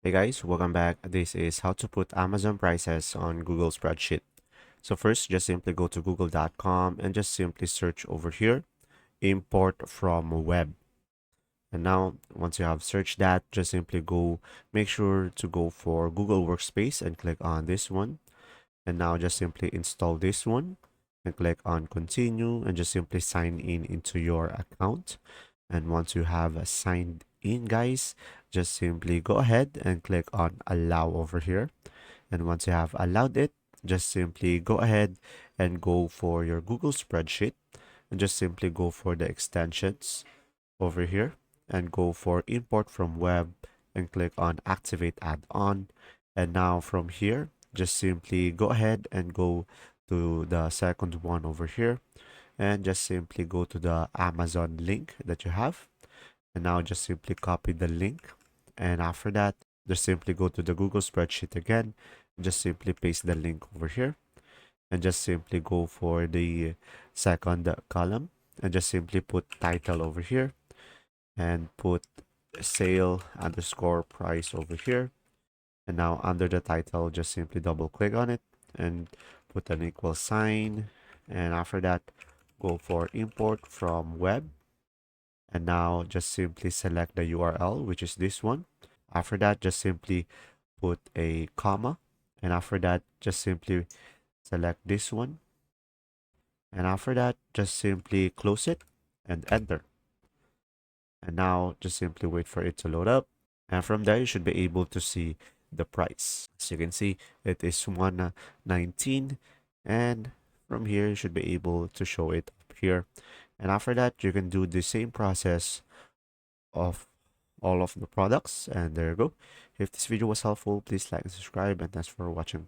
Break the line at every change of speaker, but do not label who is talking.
Hey guys, welcome back. This is how to put Amazon prices on Google Spreadsheet. So first, just simply go to google.com and just simply search over here, import from web. And now, once you have searched that, just simply make sure to go for Google Workspace and click on this one. And now just simply install this one and click on continue and just simply sign in into your account. And once you have signed in, guys, just simply go ahead and click on allow over here. And once you have allowed it, just simply go ahead and go for your Google spreadsheet and just simply go for the extensions over here and go for import from web and click on activate add-on. And now from here, just simply go ahead and go to the second one over here and just simply go to the Amazon link that you have. And now just simply copy the link. And after that, just simply go to the Google spreadsheet again. Just simply paste the link over here and just simply go for the second column and just simply put title over here and put sale underscore price over here. And now under the title, just simply double click on it and put an equal sign. And after that, go for import from web. And now just simply select the URL, which is this one. After that, just simply put a comma. And after that, just simply select this one. And after that, just simply close it and enter. And now just simply wait for it to load up. And from there, you should be able to see the price. As you can see, it is 119. And from here, you should be able to show it up here. And after that, you can do the same process of all of the products. And there you go. If this video was helpful, please like and subscribe. And thanks for watching.